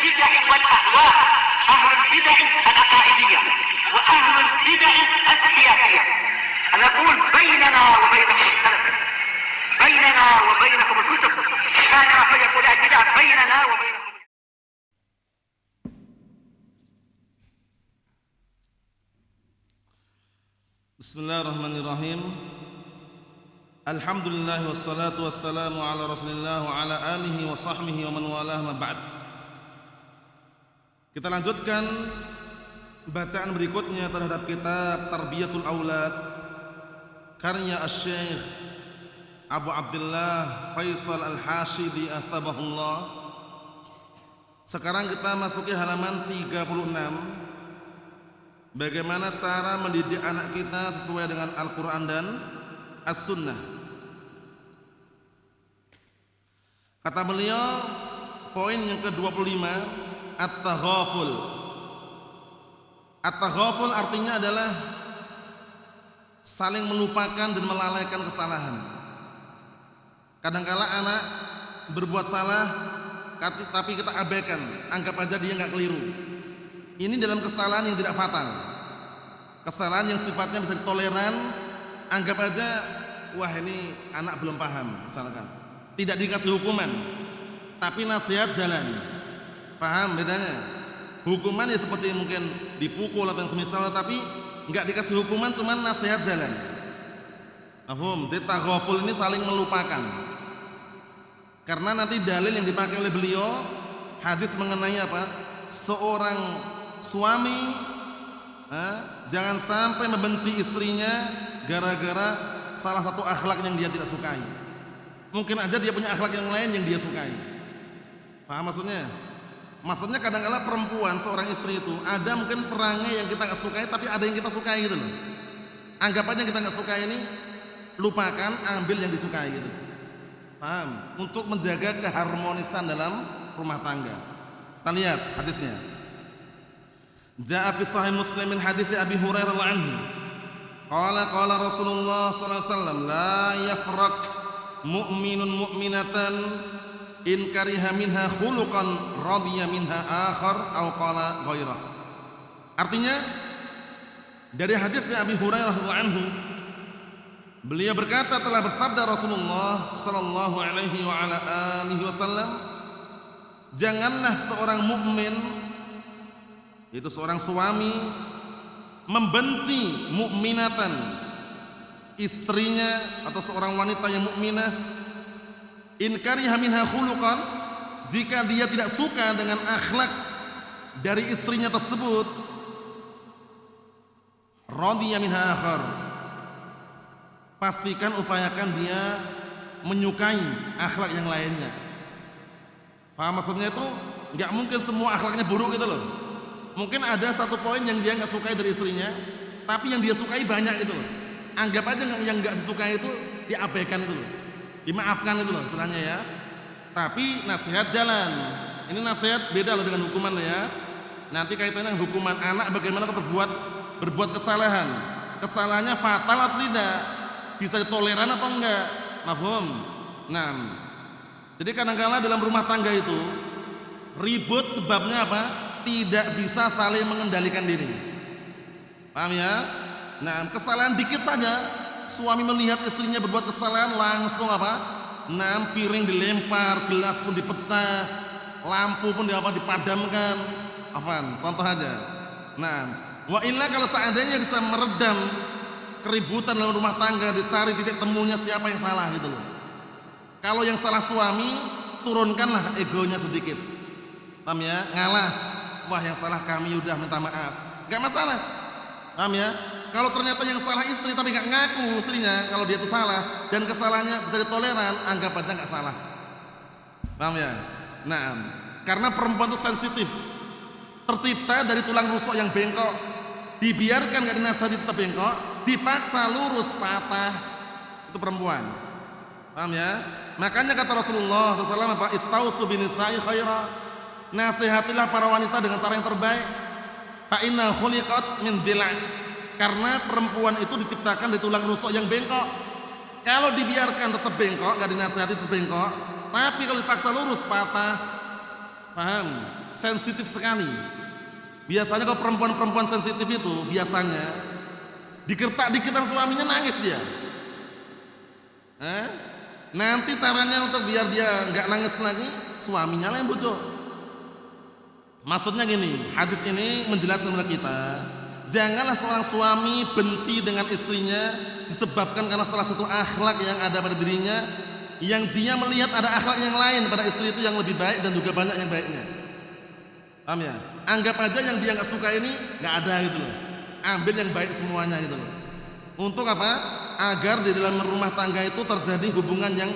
البدع والأهواء، أهل البدع العقائدية وأهل البدع السياسية. نقول بيننا وبينكم السلف، بيننا وبينكم الكتب، كان فيقول البدع بيننا وبينكم. Bismillahirrahmanirrahim. Alhamdulillah wassalatu wassalamu ala Rasulillah wa ala alihi wa sahbihi wa man walah ma ba'd. Kita lanjutkan bacaan berikutnya terhadap kitab Tarbiyatul Aulad karya Asy-Syaikh Abu Abdullah Faisal Al-Hashidi astabahullah. Sekarang kita masuki halaman 36. Bagaimana cara mendidik anak kita sesuai dengan Al-Quran dan As-Sunnah. Kata beliau, poin yang ke-25, At-Taghaful. At-Taghaful artinya adalah saling melupakan dan melalaikan kesalahan. Kadangkala anak berbuat salah tapi kita abaikan, anggap aja dia nggak keliru. Ini dalam kesalahan yang tidak fatal, kesalahan yang sifatnya bisa ditoleran, anggap aja wah ini anak belum paham misalkan, tidak dikasih hukuman tapi nasihat jalan. Paham bedanya? Hukuman ya seperti mungkin dipukul atau yang semisal, tapi nggak dikasih hukuman, cuman nasihat jalan. Paham? Taghaful ini saling melupakan. Karena nanti dalil yang dipakai oleh beliau hadis mengenai apa? Seorang suami jangan sampai membenci istrinya gara-gara salah satu akhlak yang dia tidak sukai. Mungkin aja dia punya akhlak yang lain yang dia sukai. Paham maksudnya? Maksudnya kadang-kala perempuan, seorang istri itu ada mungkin perangai yang kita nggak sukai, tapi ada yang kita sukai gitu loh. Anggap aja yang kita nggak sukai ini, lupakan, ambil yang disukai gitu. Paham? Untuk menjaga keharmonisan dalam rumah tangga. Kita lihat hadisnya. Ja'a fi sahih Muslim min hadis Abi Hurairah anhu. Qala Rasulullah sallallahu alaihi wasallam, la yafraq mu'minun mu'minatan in kariha minha khuluqan radiya minha akhar aw qala ghairah. Artinya dari hadisnya Abi Hurairah anhu, beliau berkata, telah bersabda Rasulullah sallallahu alaihi wa ala alihi wasallam, janganlah seorang mukmin, itu seorang suami, membenci mukminatan, istrinya atau seorang wanita yang mukminah, in kariha minha khuluqan, jika dia tidak suka dengan akhlak dari istrinya tersebut, radiya minha akhar, pastikan upayakan dia menyukai akhlak yang lainnya. Paham maksudnya? Itu nggak mungkin semua akhlaknya buruk gitu loh. Mungkin ada satu poin yang dia nggak sukai dari istrinya, tapi yang dia sukai banyak itu loh. Anggap aja yang nggak disukai itu diabaikan itu loh, dimaafkan itu loh istilahnya ya. Tapi nasihat jalan. Ini nasihat beda loh dengan hukuman ya. Nanti kaitannya dengan hukuman anak, bagaimana berbuat kesalahan. Kesalahannya fatal atau tidak, bisa ditoleran atau enggak. Mafhum? Nah, jadi kadang-kala dalam rumah tangga itu ribut sebabnya apa? Tidak bisa saling mengendalikan diri. Paham ya? Nah, kesalahan dikit saja, suami melihat istrinya berbuat kesalahan langsung apa? Nah, piring dilempar, gelas pun dipecah, lampu pun dipadamkan. Afan, contoh aja. Nah, wa illa kalau seandainya bisa meredam keributan dalam rumah tangga, dicari titik temunya siapa yang salah gitu loh. Kalau yang salah suami, turunkanlah egonya sedikit. Paham ya? Ngalah. Wah, yang salah kami, udah minta maaf. Gak masalah. Paham ya? Kalau ternyata yang salah istri tapi gak ngaku istrinya kalau dia itu salah dan kesalahannya bisa ditoleran, anggap aja gak salah. Paham ya? Nah, karena perempuan itu sensitif, tercipta dari tulang rusuk yang bengkok. Dibiarkan gak dinasihati tetap bengkok, dipaksa lurus patah. Itu perempuan. Paham ya? Makanya kata Rasulullah SAW apa? Istausu binisa'i khaira. Nasihatilah para wanita dengan cara yang terbaik. Fa inna khuliqat min dila'. Karena perempuan itu diciptakan dari tulang rusuk yang bengkok. Kalau dibiarkan tetap bengkok, gak dinasihati tetap bengkok. Tapi kalau dipaksa lurus patah. Paham? Sensitif sekali. Biasanya kalau perempuan-perempuan sensitif itu biasanya digertak dikit sama suaminya nangis dia. Nanti caranya untuk biar dia nggak nangis lagi, suaminya lah yang bujuk. Maksudnya gini, hadis ini menjelaskan kepada kita, janganlah seorang suami benci dengan istrinya disebabkan karena salah satu akhlak yang ada pada dirinya, yang dia melihat ada akhlak yang lain pada istri itu yang lebih baik dan juga banyak yang baiknya. Paham ya? Anggap aja yang dia nggak suka ini nggak ada gitu loh. Ambil yang baik semuanya gitu loh. Untuk apa? Agar di dalam rumah tangga itu terjadi hubungan yang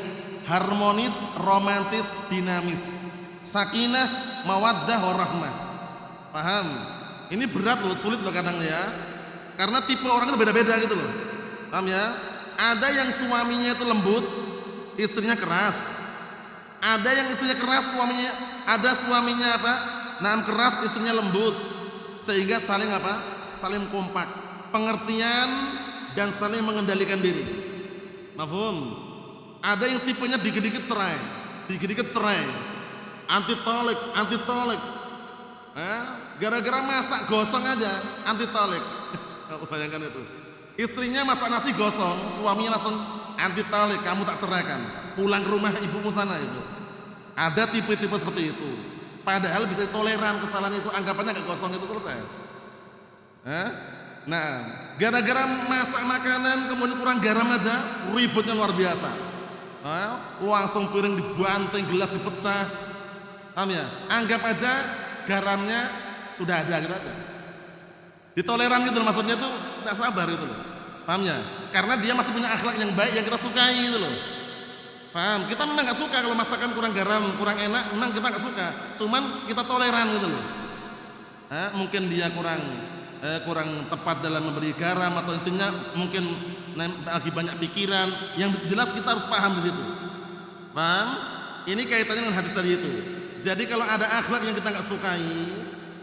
harmonis, romantis, dinamis, sakinah, mawaddah, warahmah. Paham? Ini berat loh, sulit loh kadang ya. Karena tipe orang itu beda-beda gitu loh. Paham ya? Ada yang suaminya itu lembut, istrinya keras. Ada yang istrinya keras, suaminya apa? Naam keras, istrinya lembut. Sehingga saling apa? Saling kompak, pengertian dan saling mengendalikan diri. Mafhum? Ada yang tipenya dikit-dikit cerai, anti tolik. Gara-gara masak gosong aja anti tolik. Bayangkan itu. Istrinya masak nasi gosong, suaminya langsung anti tolik, kamu tak ceraikan. Pulang ke rumah ibumu sana itu. Ada tipe-tipe seperti itu. Padahal bisa toleran kesalahan itu, anggapannya gak gosong itu selesai. Nah, gara-gara masak makanan kemudian kurang garam aja, ributnya luar biasa. Langsung piring dibanting, gelas dipecah. Paham ya? Anggap aja garamnya sudah ada gitu aja. Ditoleran gitu maksudnya tuh tidak sabar gitu loh. Paham ya? Karena dia masih punya akhlak yang baik yang kita sukai gitu loh. Paham? Kita memang gak suka kalau masakan kurang garam, kurang enak, memang kita gak suka. Cuman kita toleran gitu loh. Mungkin dia kurang tepat dalam memberi garam, atau intinya mungkin lagi banyak pikiran. Yang jelas kita harus paham di situ. Paham? Ini kaitannya dengan hadis tadi itu. Jadi kalau ada akhlak yang kita nggak sukai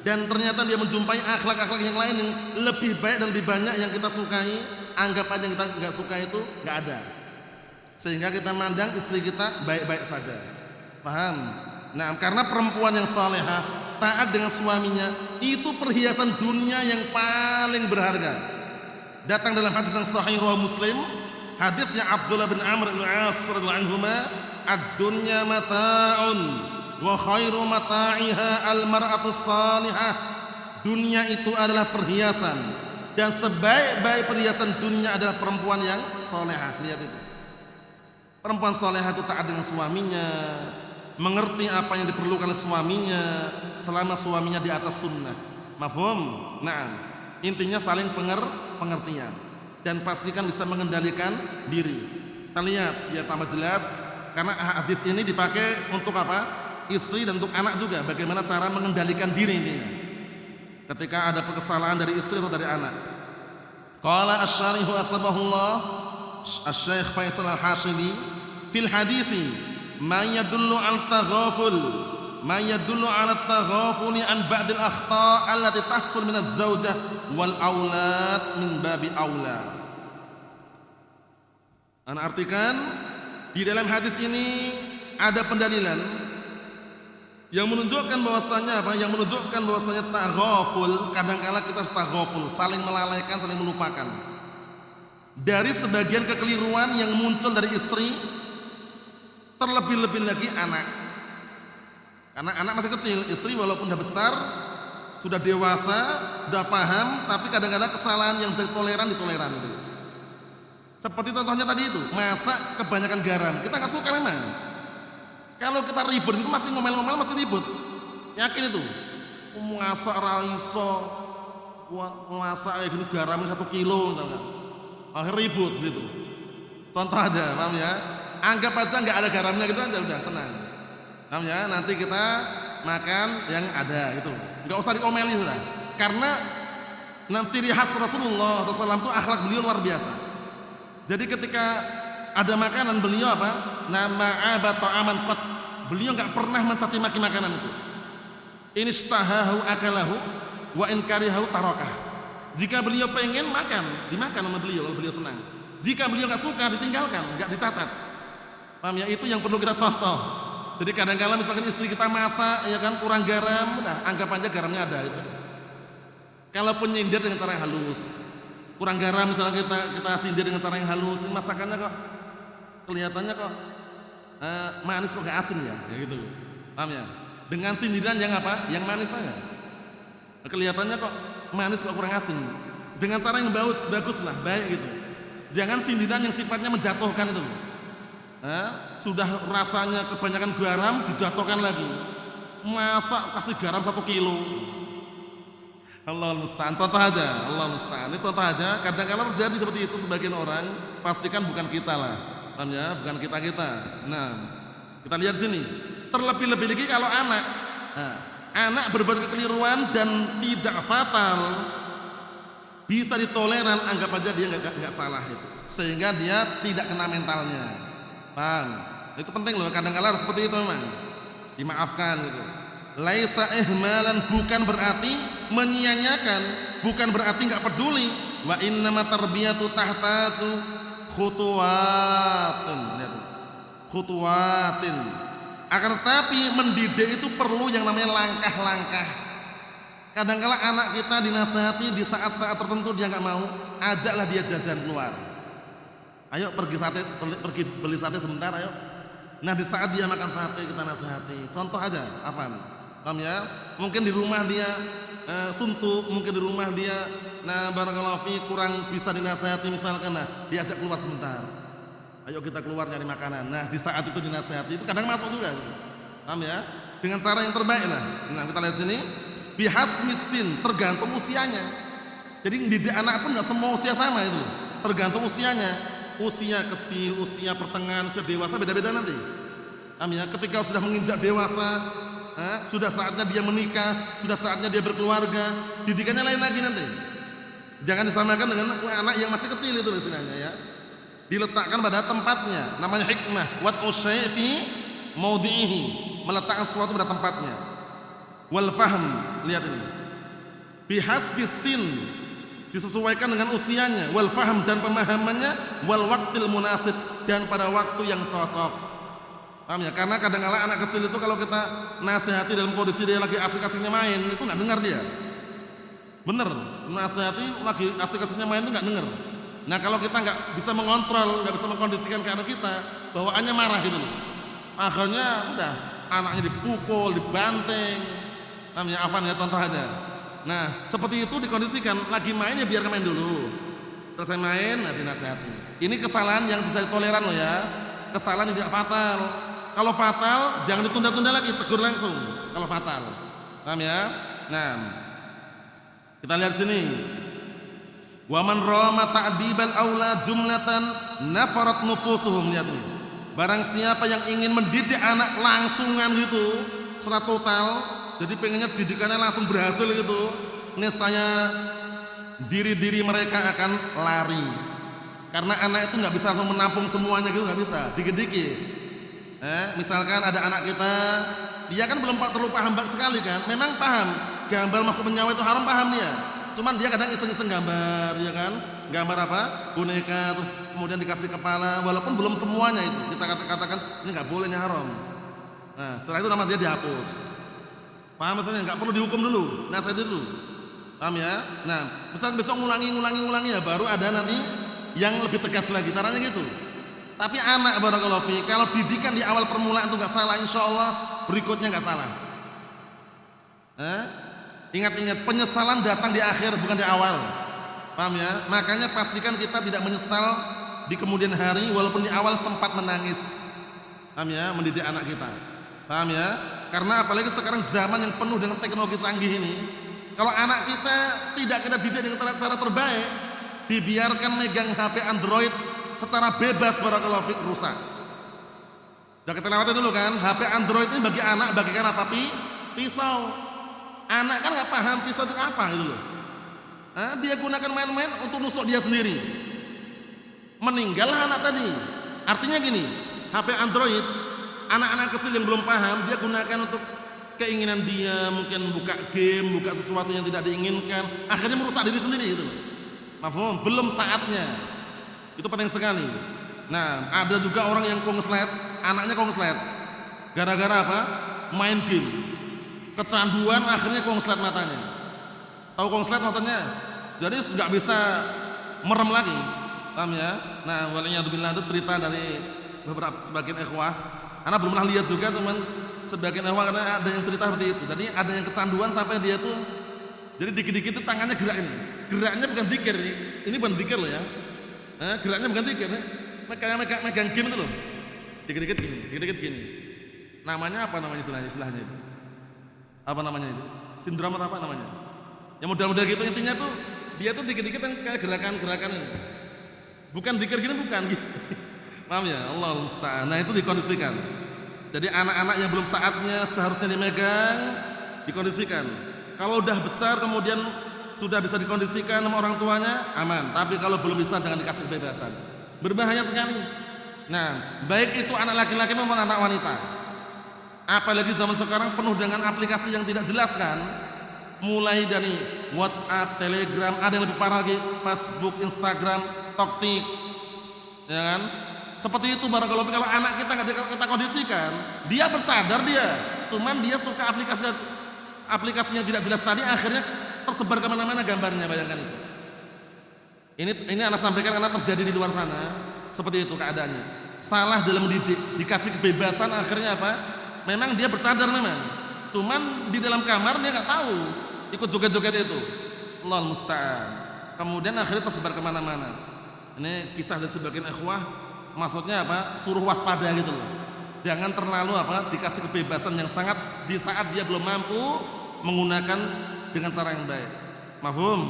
dan ternyata dia menjumpai akhlak-akhlak yang lain yang lebih baik dan lebih banyak yang kita sukai, anggap aja yang kita nggak suka itu nggak ada. Sehingga kita mandang istri kita baik-baik saja. Paham? Nah, karena perempuan yang salehah, taat dengan suaminya, itu perhiasan dunia yang paling berharga. Datang dalam hadis yang sahih riwayat Muslim, hadisnya Abdullah bin Amr bin As radhiyallahu anhuma, ad-dunya mata'un wa khairu mata'iha al-mar'atu salihah. Dunia itu adalah perhiasan dan sebaik-baik perhiasan dunia adalah perempuan yang salehah. Lihat itu. Perempuan salehah itu taat dengan suaminya, mengerti apa yang diperlukan oleh suaminya selama suaminya di atas sunnah. Mafhum? Nah, intinya saling pengertian dan pastikan bisa mengendalikan diri. Kita lihat ya tambah jelas karena hadis ini dipakai untuk apa? Istri dan untuk anak juga. Bagaimana cara mengendalikan diri intinya ketika ada kesalahan dari istri atau dari anak. Qala asy-syarihu asbahullah Asy-Syaikh Faisal Al-Hashimi fil hadithi ma yadullu ala taghafuli an ba'dil akhta' allati tahsul min az-zawjah wal aulad min babi aula. Ana artikan di dalam hadis ini ada pendalilan yang menunjukkan bahwasanya apa? Yang menunjukkan bahwasanya taghaful, kadang-kala kita harus taghaful, saling melalaikan, saling melupakan dari sebagian kekeliruan yang muncul dari istri, terlebih-lebih lagi anak. Karena anak masih kecil, istri walaupun sudah besar, sudah dewasa, sudah paham, tapi kadang-kadang kesalahan yang bisa ditoleran gitu. Seperti contohnya tadi itu, masak kebanyakan garam, kita nggak suka memang. Kalau kita ribut itu pasti ngomel-ngomel, pasti ribut. Yakin itu. Masak raiso, masak gini garamnya 1 kilo misalnya. Akhir ribut gitu. Contoh aja, paham ya? Anggap aja nggak ada garamnya gitu aja, udah tenang. Paham ya? Nanti kita makan yang ada gitu. Nggak usah diomeli sudah. Karena ciri khas Rasulullah SAW itu akhlak beliau luar biasa. Jadi ketika ada makanan beliau apa? Nama ta'aman qat. Beliau nggak pernah mencaci maki makanan itu. In istahahu akalahu wa in karihahu tarakah. Jika beliau pengen makan, dimakan sama beliau kalau beliau senang. Jika beliau nggak suka, ditinggalkan, nggak dicacat. Paham ya? Itu yang perlu kita contoh. Jadi kadang-kala misalkan istri kita masak ya kan kurang garam, nah anggap aja garamnya ada itu. Kalaupun nyindir dengan cara yang halus, kurang garam misalnya kita sindir dengan cara yang halus, ini masakannya kok kelihatannya kok manis kok gak asin ya, gitu. Paham ya? Dengan sindiran yang apa? Yang manis saja. Kelihatannya kok manis kok kurang asin. Dengan cara yang bagus lah, baik gitu. Jangan sindiran yang sifatnya menjatuhkan itu. Sudah rasanya kebanyakan garam dijatuhkan lagi. Masa kasih garam 1 kilo? Allah musta'an. Contoh aja, Allah musta'an. Ini contoh aja. Kadang-kadang terjadi seperti itu sebagian orang. Pastikan bukan kita lah, paham ya? Bukan kita. Nah, kita lihat sini. Terlebih-lebih lagi kalau anak, anak berbuat kekeliruan dan tidak fatal, bisa ditoleran. Anggap aja dia nggak salah itu, sehingga dia tidak kena mentalnya. Paham? Itu penting loh. Kadang-kadang harus seperti itu memang. Dimaafkan gitu. Laisa ihmalan, bukan berarti menyia-nyiakan, bukan berarti nggak peduli. Wa innama tarbiyatu tahtaju khutuwatin. Akan tetapi mendidik itu perlu yang namanya langkah-langkah. Kadang-kala anak kita dinasihati di saat-saat tertentu dia nggak mau, ajaklah dia jajan keluar. Ayo pergi beli sate sebentar, ayo. Nah di saat dia makan sate kita nasihati. Contoh aja, apaan? Paham ya? Mungkin di rumah dia suntuk, mungkin di rumah dia barakallahu fi kurang bisa dinasihati misalkan, nah diajak keluar sebentar. Ayo kita keluar nyari makanan. Nah di saat itu dinasihati, itu kadang masuk juga. Paham ya? Dengan cara yang terbaik lah. Nah kita lihat sini, bihasmisin, tergantung usianya. Jadi didik anak pun nggak semua usia sama itu, tergantung usianya. Usia kecil, usia pertengahan, usia dewasa beda-beda nanti. Paham ya? Ketika sudah menginjak dewasa, sudah saatnya dia menikah, sudah saatnya dia berkeluarga, didikannya lain lagi nanti. Jangan disamakan dengan anak yang masih kecil itu istilahnya ya. Diletakkan pada tempatnya, namanya hikmah. Wad'u syai' fi mawdi'ihi, meletakkan sesuatu pada tempatnya. Wal fahm, lihat ini. Bihasbis sin, disesuaikan dengan usianya. Wal fahm, dan pemahamannya. Wal waqtil munasib, dan pada waktu yang cocok. Paham ya? Karena kadang-kala anak kecil itu kalau kita nasihati dalam kondisi dia lagi asik-asiknya main, itu nggak dengar dia. Bener, nasihati lagi asik-asiknya main itu nggak dengar. Nah kalau kita nggak bisa mengontrol, nggak bisa mengkondisikan ke anak kita, bawaannya marah gitu loh. Akhirnya udah anaknya dipukul, dibanting. Paham ya? Afan ya, contoh aja. Nah seperti itu dikondisikan, lagi main ya biar main dulu. Selesai main, nah dinasihati. Ini kesalahan yang bisa ditoleran loh ya. Kesalahan yang tidak fatal. Kalau fatal jangan ditunda-tunda lagi, tegur langsung. Kalau fatal, paham ya? Nah, kita lihat sini. Wa man rama ta'dibal aula jumlatan nafarat nufusuhum, lihat nih. Barang siapa yang ingin mendidik anak langsungan gitu, secara total, jadi pengennya didikannya langsung berhasil gitu, niscaya diri-diri mereka akan lari. Karena anak itu nggak bisa langsung menampung semuanya gitu, nggak bisa, dikit-dikit. Misalkan ada anak kita, dia kan belum terlalu paham sekali kan. Memang paham, gambar makhluk nyawa itu haram, paham dia. Cuman dia kadang iseng-iseng gambar, ya kan? Gambar apa? Boneka, terus kemudian dikasih kepala, walaupun belum semuanya itu. Kita katakan ini nggak boleh, ini haram. Nah, setelah itu nama dia dihapus. Paham maksudnya? Nggak perlu dihukum dulu, nasihat dulu. Paham ya? Nah, misalkan besok ngulangi ya, baru ada nanti yang lebih tegas lagi. Caranya gitu. Tapi anak barakallahu fi, kalau didikan di awal permulaan itu nggak salah, insya Allah berikutnya nggak salah. Ingat-ingat, penyesalan datang di akhir, bukan di awal. Paham ya? Makanya pastikan kita tidak menyesal di kemudian hari, walaupun di awal sempat menangis. Paham ya? Mendidik anak kita. Paham ya? Karena apalagi sekarang zaman yang penuh dengan teknologi canggih ini, kalau anak kita tidak kita didik dengan cara terbaik, dibiarkan megang HP Android secara bebas, barakallahu fik, rusak. Sudah kita lewati dulu kan, HP Android ini bagi anak bagikan apa? Pisau. Anak kan nggak paham pisau itu apa gitu loh. Dia gunakan main-main untuk nusuk dia sendiri. Meninggallah anak tadi. Artinya gini, HP Android, anak-anak kecil yang belum paham dia gunakan untuk keinginan dia, mungkin buka game, buka sesuatu yang tidak diinginkan, akhirnya merusak diri sendiri gitu loh. Mafhum? Belum saatnya. Itu penting sekali. Nah, ada juga orang yang konslet, anaknya konslet. Gara-gara apa? Main game. Kecanduan akhirnya konslet matanya. Tahu konslet maksudnya? Jadi nggak bisa merem lagi. Paham ya? Nah, waliyadzubillah itu cerita dari beberapa sebagian ikhwah. Anak belum pernah lihat juga, teman. Sebagian ikhwah karena ada yang cerita seperti itu. Jadi ada yang kecanduan sampai dia tuh jadi dikit-dikit itu tangannya gerak ini. Geraknya bukan zikir, ini bukan zikir loh ya. Geraknya bukan zikir, kayak megang game itu loh. Dikit-dikit gini, dikit-dikit gini. Namanya apa namanya istilahnya itu? Apa namanya itu? Sindrom atau apa namanya? Ya model-model gitu intinya tuh dia tuh dikit-dikit yang kayak gerakan-gerakan ini. Bukan zikir gini bukan gitu. Paham ya? Allahul musta'an. Nah, itu dikondisikan. Jadi anak-anak yang belum saatnya seharusnya dimegang dikondisikan. Kalau udah besar kemudian sudah bisa dikondisikan sama orang tuanya, aman. Tapi kalau belum bisa jangan dikasih kebebasan. Berbahaya sekali. Nah, baik itu anak laki-laki maupun anak wanita. Apalagi zaman sekarang penuh dengan aplikasi yang tidak jelas kan. Mulai dari WhatsApp, Telegram, ada yang lebih parah lagi, Facebook, Instagram, TikTok, ya kan? Seperti itu barakallahu kalau anak kita nggak kita kondisikan, dia bercadar dia, cuman dia suka aplikasi yang tidak jelas tadi, akhirnya tersebar kemana-mana gambarnya, bayangkan itu. Ini anak sampaikan karena terjadi di luar sana, seperti itu keadaannya. Salah dalam mendidik, dikasih kebebasan, akhirnya apa? Memang dia bercadar memang, cuman di dalam kamar dia nggak tahu, ikut joget-joget itu. Allahul musta'an. Kemudian akhirnya tersebar kemana-mana. Ini kisah dari sebagian ikhwah, maksudnya apa? Suruh waspada gitu loh. Jangan terlalu apa? Dikasih kebebasan yang sangat di saat dia belum mampu menggunakan dengan cara yang baik. Mafhum?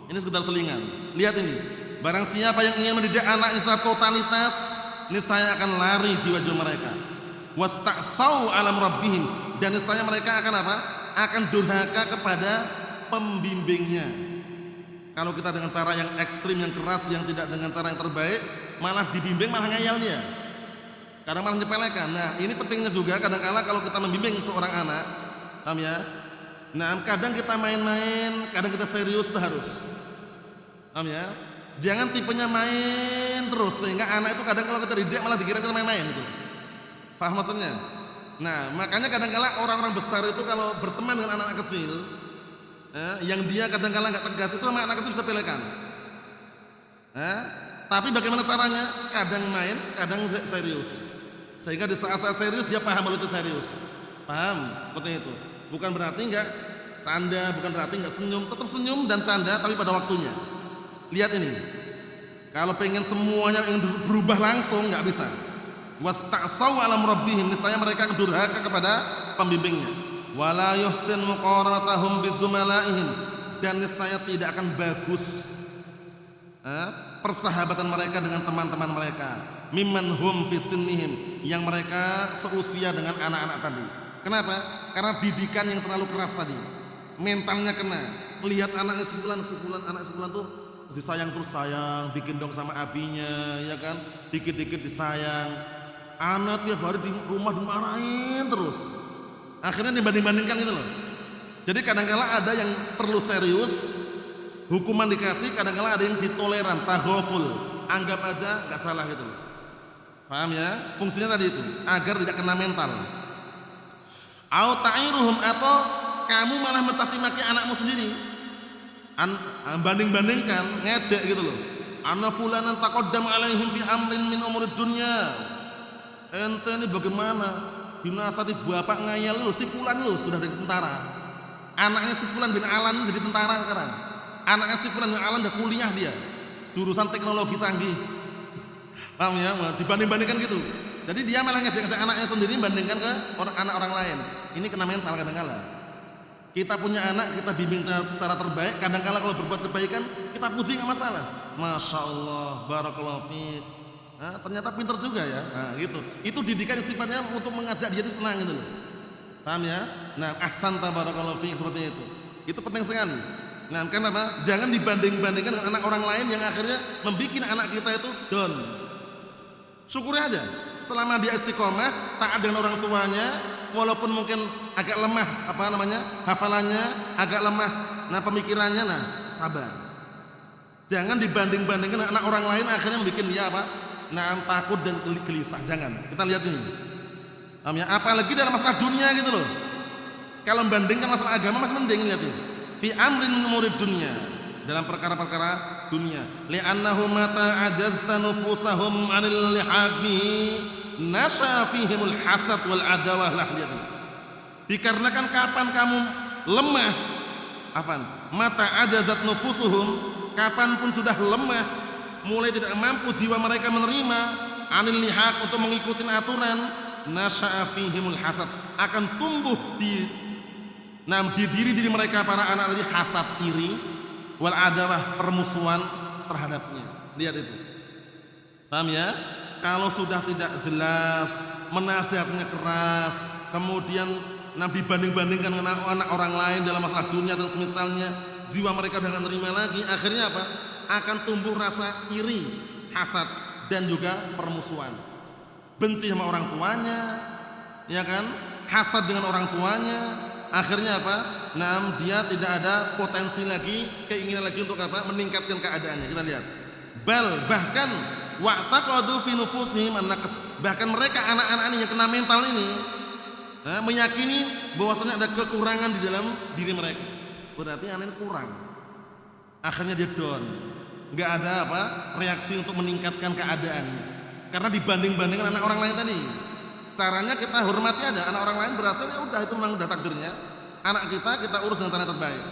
Ini sekedar selingan. Lihat ini. Barang siapa yang ingin mendidik anaknya secara totalitas, niscaya akan lari jiwa-jiwa mereka. Wasta'sau alam rabbihim, dan niscaya mereka akan apa? Akan durhaka kepada pembimbingnya. Kalau kita dengan cara yang ekstrim, yang keras, yang tidak dengan cara yang terbaik, malah dibimbing malah ngeyel dia. Kadang malah nyepelekan. Nah, ini pentingnya juga kadang-kala kalau kita membimbing seorang anak, paham ya? Nah, kadang kita main-main, kadang kita serius, itu harus. Paham ya? Jangan tipenya main terus sehingga anak itu kadang kalau kita didik malah dikira kita main-main itu. Paham maksudnya? Nah, makanya kadang-kala orang-orang besar itu kalau berteman dengan anak-anak kecil, yang dia kadang-kala nggak tegas, itu sama anak kecil bisa pelekan. Tapi bagaimana caranya? Kadang main, kadang serius. Sehingga di saat-saat serius dia paham kalau itu serius. Paham? Seperti itu. Bukan berarti nggak canda, bukan berarti nggak senyum. Tetap senyum dan canda, tapi pada waktunya. Lihat ini. Kalau pengen semuanya yang berubah langsung nggak bisa. Wasta'sau alam rabbihim, niscaya mereka durhaka kepada pembimbingnya. Wala yuhsin muqaranatahum bizumalaihim, dan niscaya tidak akan bagus persahabatan mereka dengan teman-teman mereka, mimman hum fi sinnihim, yang mereka seusia dengan anak-anak tadi. Kenapa? Karena didikan yang terlalu keras tadi, mentalnya kena. Melihat anaknya anak sebulan tuh disayang terus sayang, digendong sama abinya, ya kan? Dikit-dikit disayang. Anak tiap hari di rumah dimarahin terus. Akhirnya dibanding-bandingkan gitu loh. Jadi kadang-kala ada yang perlu serius, hukuman dikasih, kadang-kala ada yang ditoleran, taghaful, anggap aja nggak salah gitu loh. Paham ya? Fungsinya tadi itu, agar tidak kena mental. Au ta'iruhum, atau kamu malah mencaci maki anakmu sendiri. Banding-bandingkan, ngejek gitu loh. Anna fulanan taqaddam alaihim fi amrin min umurid dunya. Ente ini bagaimana? Dinasati bapak ngayal lu, si fulan lu sudah jadi tentara. Anaknya si fulan bin Alan jadi tentara sekarang. Anaknya si fulan bin Alan udah kuliah dia, jurusan teknologi canggih. Paham ya? Dibanding-bandingkan gitu. Jadi dia malah ngejek-ngejek anaknya sendiri bandingkan ke anak orang lain. Ini kena mental kadang-kala. Kita punya anak, kita bimbing cara terbaik. Kadang-kala kalau berbuat kebaikan, kita puji nggak masalah. Masya Allah, barakallahu fiik. Ternyata pintar juga ya. Nah, gitu. Itu didikan sifatnya untuk mengajak dia itu senang gitu loh. Paham ya? Nah, ahsan tabarakallahu fiik, seperti itu. Itu penting sekali. Nah, kenapa? Jangan dibanding-bandingkan dengan anak orang lain yang akhirnya membuat anak kita itu down. Syukuri aja. Selama dia istiqomah, taat dengan orang tuanya, walaupun mungkin agak lemah hafalannya, agak lemah pemikirannya, sabar. Jangan dibanding-bandingkan dengan anak orang lain akhirnya membuat dia takut dan gelisah. Jangan. Kita lihat ini. Paham ya? Apalagi dalam masalah dunia gitu loh. Kalau membandingkan masalah agama masih mending lihat ini. Fi amrin murid dunia, dalam perkara-perkara dunia. Li'annahu mata ajazta nufusahum 'anil lihaqi nasha fihimul hasad wal adawah lah, lihat ini. Dikarenakan kapan kamu lemah, mata ajazat nufusuhum, kapanpun sudah lemah, mulai tidak mampu jiwa mereka menerima 'anil lihaq untuk mengikuti aturan, nasha fihimul hasad, akan tumbuh di diri mereka para anak tadi hasad, iri, wal adawah, permusuhan terhadapnya. Lihat itu. Paham ya? Kalau sudah tidak jelas, menasihatnya keras, kemudian dibanding-bandingkan dengan anak orang lain dalam masalah dunia dan semisalnya, jiwa mereka udah gak nerima lagi, akhirnya apa? Akan tumbuh rasa iri, hasad, dan juga permusuhan. Benci sama orang tuanya, ya kan? Hasad dengan orang tuanya. Akhirnya apa? Dia tidak ada potensi lagi, keinginan lagi untuk apa? Meningkatkan keadaannya. Kita lihat. Bahkan wa'taqadu fi nufusihim an-naqs. Bahkan mereka anak-anak ini yang kena mental ini meyakini bahwasanya ada kekurangan di dalam diri mereka. Berarti anak ini kurang. Akhirnya dia down. Enggak ada apa? Reaksi untuk meningkatkan keadaannya. Karena dibanding-bandingkan anak orang lain tadi. Caranya kita hormati aja, anak orang lain berhasil ya udah, itu memang udah takdirnya. Anak kita urus dengan cara yang terbaik.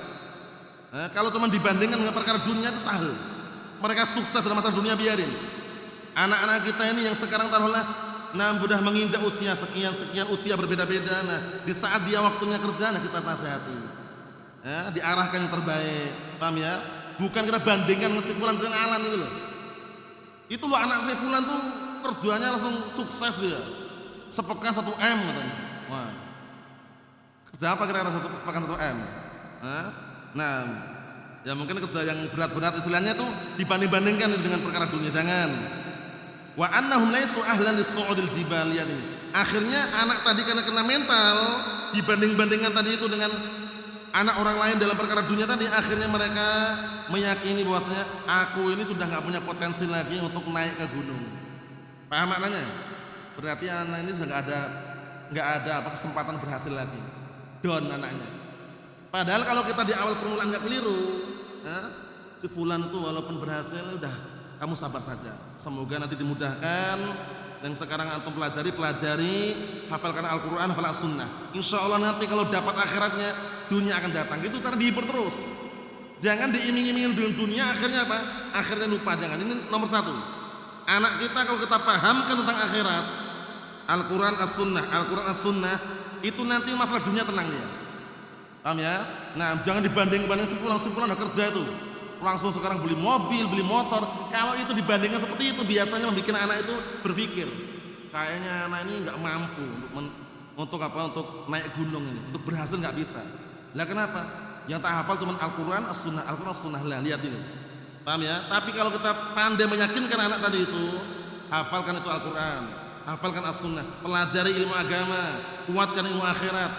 Kalau cuma dibandingkan dengan perkara dunia itu sahil. Mereka sukses dalam masalah dunia, biarin. Anak-anak kita ini yang sekarang taruhlah sudah menginjak usia sekian usia berbeda-beda. Di saat dia waktunya kerja, kita nasihati. Diarahkan yang terbaik. Paham ya? Bukan kita bandingkan dengan si fulan dengan alam itu loh. Itu loh anak si fulan tuh kerjanya langsung sukses dia. Sepekan 1 M katanya. Wah. Kerja apa kira-kira sepekan 1 M? Ya mungkin kerja yang berat-berat, istilahnya tuh dibanding-bandingkan dengan perkara dunia. Jangan. Wa annahum laysu ahlan lis-su'udil jibal, lihat ini. Akhirnya anak tadi karena kena mental, dibanding-bandingkan tadi itu dengan anak orang lain dalam perkara dunia tadi, akhirnya mereka meyakini bahwasanya aku ini sudah enggak punya potensi lagi untuk naik ke gunung. Paham maknanya? Berarti anak ini sudah nggak ada kesempatan berhasil lagi, down anaknya. Padahal kalau kita di awal permulaan nggak keliru, si fulan itu walaupun berhasil, udah kamu sabar saja. Semoga nanti dimudahkan. Dan sekarang antum pelajari, hafalkan Al-Quran, hafal As-Sunnah. Insya Allah nanti kalau dapat akhiratnya, dunia akan datang. Itu cara dihibur terus. Jangan diiming-imingin dengan dunia, akhirnya apa? Akhirnya lupa. Jangan. Ini nomor 1. Anak kita kalau kita pahamkan tentang akhirat, Al-Quran As-Sunnah, itu nanti masalah dunia tenang dia. Paham ya? Jangan dibanding-banding sepulang udah kerja itu, langsung sekarang beli mobil, beli motor. Kalau itu dibandingkan seperti itu, biasanya membuat anak itu berpikir, kayaknya anak ini nggak mampu untuk naik gunung ini, untuk berhasil nggak bisa. Lah kenapa? Yang tak hafal cuma Al-Quran As-Sunnah lah. Lihat ini. Paham ya? Tapi kalau kita pandai meyakinkan anak tadi itu, hafalkan itu Al-Quran, hafalkan As-Sunnah, pelajari ilmu agama, kuatkan ilmu akhirat,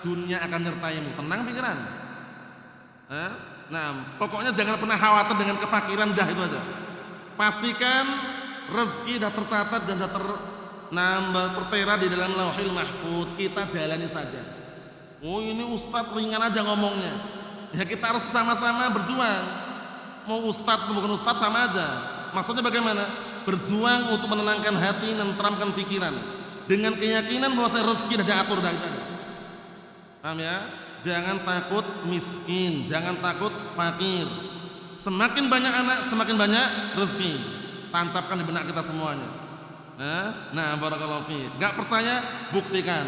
dunia akan menyertaimu. Tenang pikiran. Pokoknya jangan pernah khawatir dengan kefakiran, dah itu aja. Pastikan rezeki dah tercatat dan dah tertera di dalam Lauhil Mahfuz. Kita jalani saja. Oh ini ustadz ringan aja ngomongnya. Ya kita harus sama-sama berjuang. Mau ustadz atau bukan ustadz sama aja. Maksudnya bagaimana? Berjuang untuk menenangkan hati dan menenteramkan pikiran dengan keyakinan bahwa rezeki sudah diatur dari tadi. Paham ya? Jangan takut miskin, jangan takut fakir. Semakin banyak anak, semakin banyak rezeki. Tancapkan di benak kita semuanya. Barakallahu fiik. Enggak percaya, buktikan.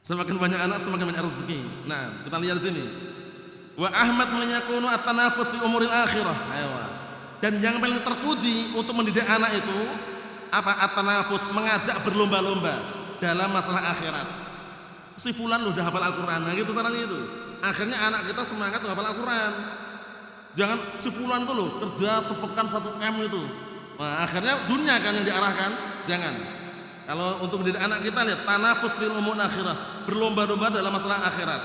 Semakin banyak anak, semakin banyak rezeki. Kita lihat di sini. Wa Ahmad menyakunu at-tanafus fi umuril akhirah. Dan yang paling terpuji untuk mendidik anak itu apa? At-tanafus, mengajak berlomba-lomba dalam masalah akhirat. Si fulan udah hafal Al-Quran, gitu caranya itu. Akhirnya anak kita semangat hafal Al-Quran. Jangan si fulan tuh loh kerja sepekan 1 M itu. Akhirnya dunia kan yang diarahkan. Jangan. Kalau untuk mendidik anak kita, lihat tanafus fil umur akhirah, berlomba-lomba dalam masalah akhirat,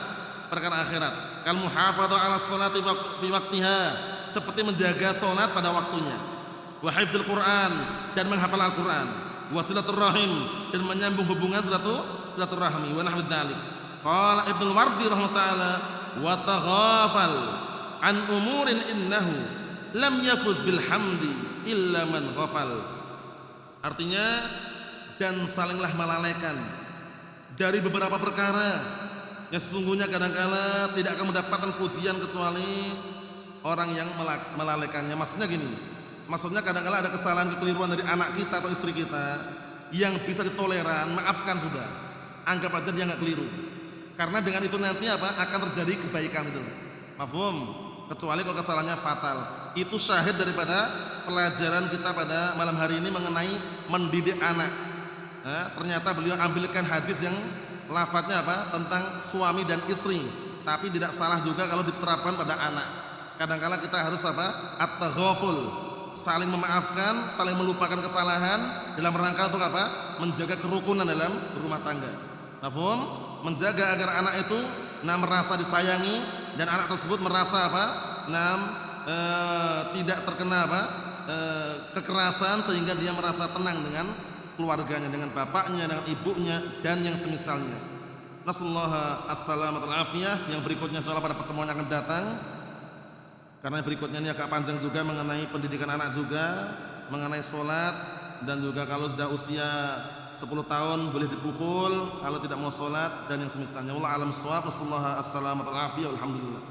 perkara akhirat. Kal muhafadzah 'ala sholati fi waqtiha, seperti menjaga salat pada waktunya. Wa hifdzul Quran, dan menghafal Al-Quran. wa silaturrahim, dan menyambung hubungan silaturahmi wa nahwu dzalik. Qala Ibnu Wardi rahimahullah, wa taghafal an umurin innahu lam yafuz bil hamdi illa man ghafal. Artinya, dan salinglah melalaikan dari beberapa perkara yang sesungguhnya kadang-kala tidak akan mendapatkan pujian kecuali orang yang melalaikannya. Maksudnya gini, maksudnya kadang-kala ada kesalahan kekeliruan dari anak kita atau istri kita yang bisa ditoleran, maafkan sudah, anggap aja dia nggak keliru, karena dengan itu nanti akan terjadi kebaikan itu. Mafhum? Kecuali kalau kesalahannya fatal. Itu syahid daripada pelajaran kita pada malam hari ini mengenai mendidik anak. Ternyata beliau ambilkan hadis yang lafadznya tentang suami dan istri, tapi tidak salah juga kalau diterapkan pada anak. Kadang-kala kita harus at-taghaful, saling memaafkan, saling melupakan kesalahan dalam rangka untuk menjaga kerukunan dalam rumah tangga. Mafhum? Menjaga agar anak itu merasa disayangi dan anak tersebut merasa tidak terkena kekerasan, sehingga dia merasa tenang dengan keluarganya, dengan bapaknya, dengan ibunya, dan yang semisalnya. Nasallahu as-salamata wal afiyah. Yang berikutnya insyaallah pada pertemuan yang akan datang, karena berikutnya ini agak panjang juga mengenai pendidikan anak juga, mengenai sholat, dan juga kalau sudah usia 10 tahun boleh dipukul kalau tidak mau sholat dan yang semisalnya. Wallahu a'lam bissawab. Nasallahu as-salamata wal afiyah. Alhamdulillah.